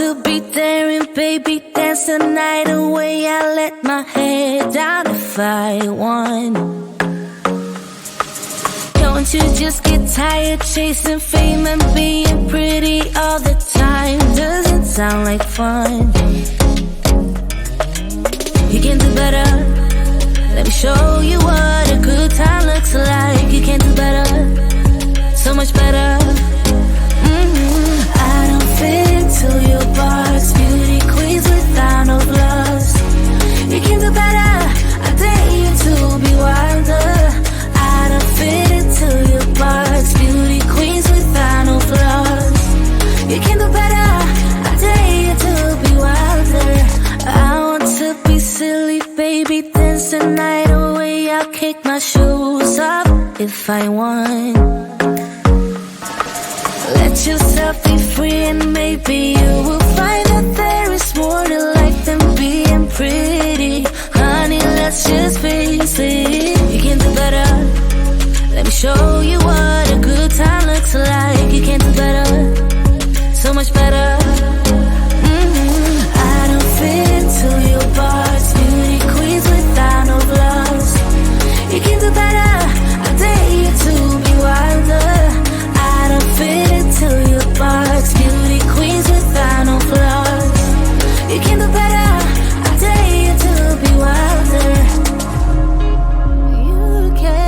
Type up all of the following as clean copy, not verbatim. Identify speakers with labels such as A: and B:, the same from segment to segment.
A: to be there and baby dance the night away. I let my head down if I won. Don't you just get tired chasing fame and being pretty all the time? Doesn't sound like fun. You can do better. Let me show you what a good time looks like. You can do better, so much better. I don't fit into your box. Beauty queens without no gloves. You can do better. I dare you to be wilder. I don't fit into your box. Beauty queens without no flaws. You can do better. I dare you to be wilder. I want to be silly, baby, dance the night away. I'll kick my shoes off if I want. Let yourself be free and maybe you will find that there is more to life than being pretty. Honey, let's just face it. You can do better. Let me show you what a good time looks like. You can do better, so much better. I don't fit into your box. Beauty queens without no gloves. You can do better. I dare you to be wilder. I don't fit into your box. Beauty queens without no flaws. You can do better. I dare you to be wilder. You can.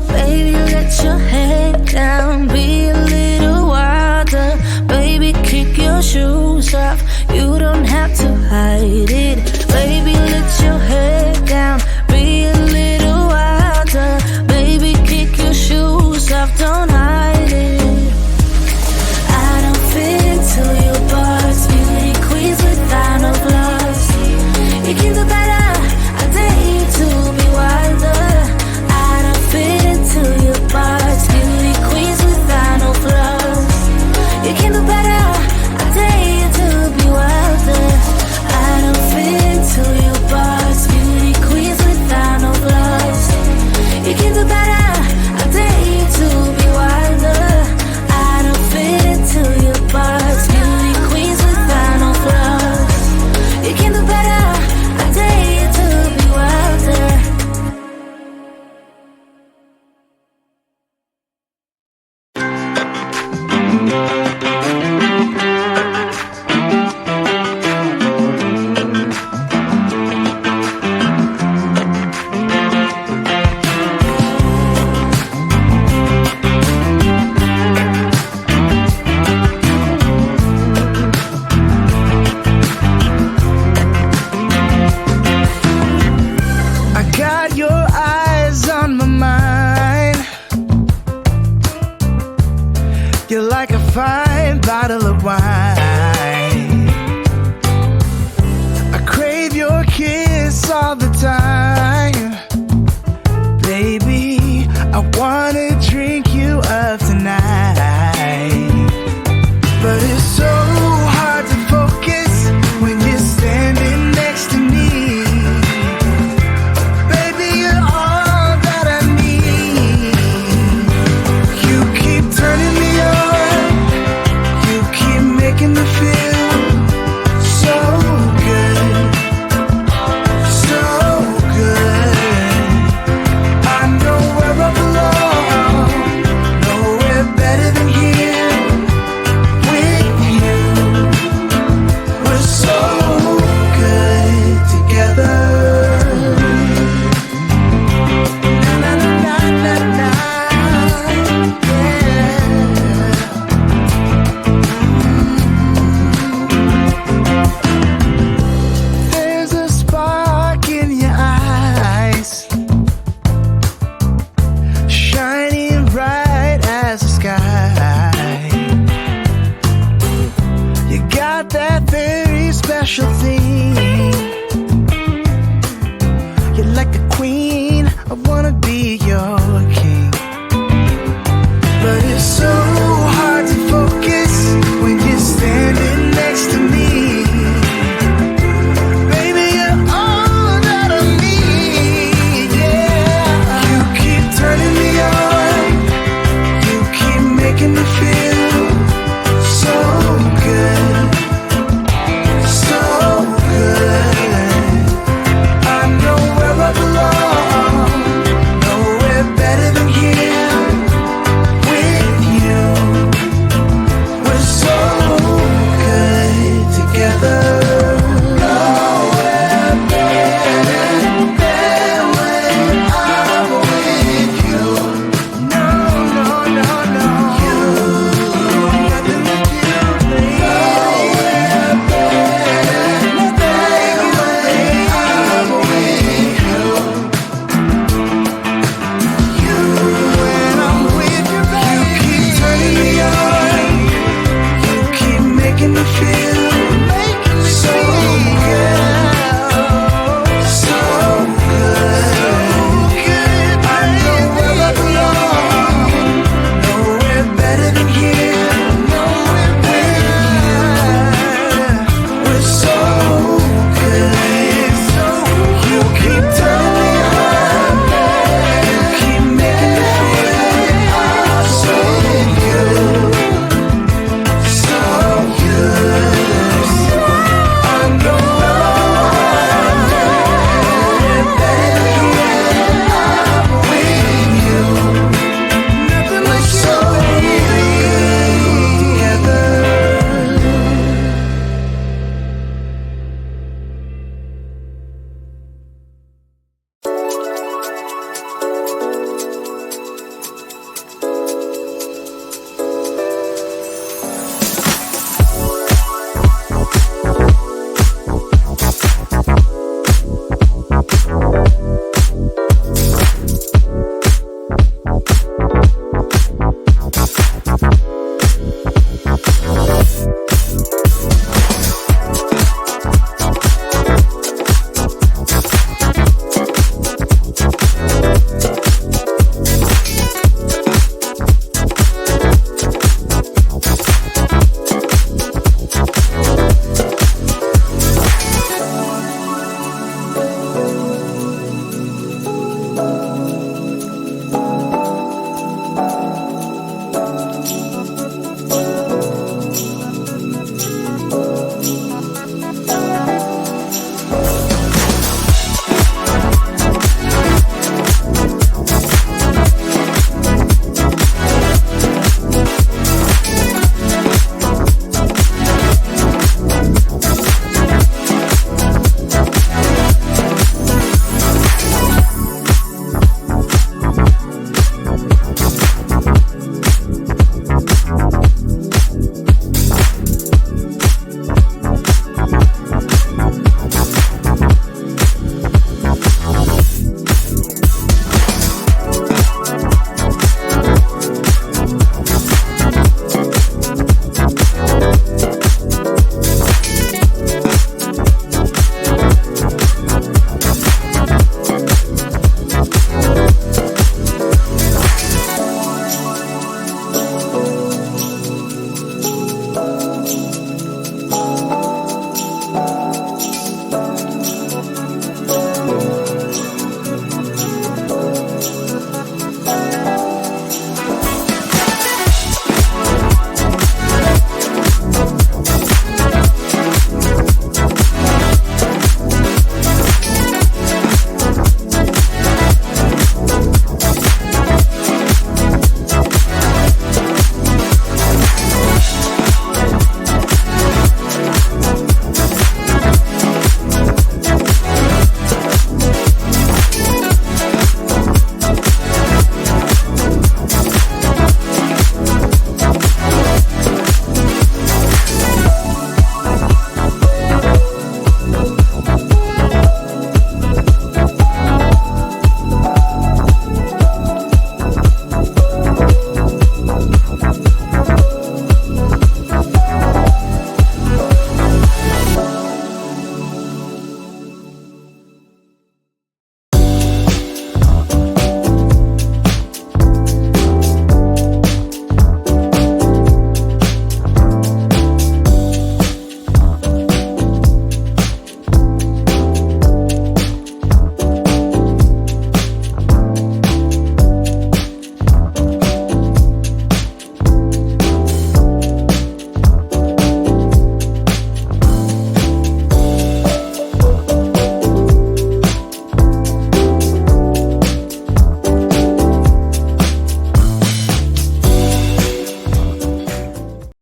A: Baby, let your head down. Be a little wilder. Baby, kick your shoes off. You don't have to hide it. Baby, let your head down. Be a little wilder. Baby, kick your shoes off. Don't hide it. I don't fit into your box. Beauty queens without no flaws. You can do better. I dare you to be wilder. I don't fit into your box. Beauty queens without no flaws. You can do better. I dare you to be wilder. I don't fit into your box. Beauty queens without no flaws. You can do better. I dare you to be wilder. I don't fit into your box. Beauty queens without no flaws. You can do better. I dare you to be wilder.
B: I got your eyes on my mind. You're like a fine bottle of wine. I crave your kiss all the time. Baby, I wanna drink you up tonight. But it's so hard to focus when you're standing next to me. Baby, you're all that I need. You keep turning me on. You keep making me feel so good. So good. I know where I belong. Nowhere better can you feel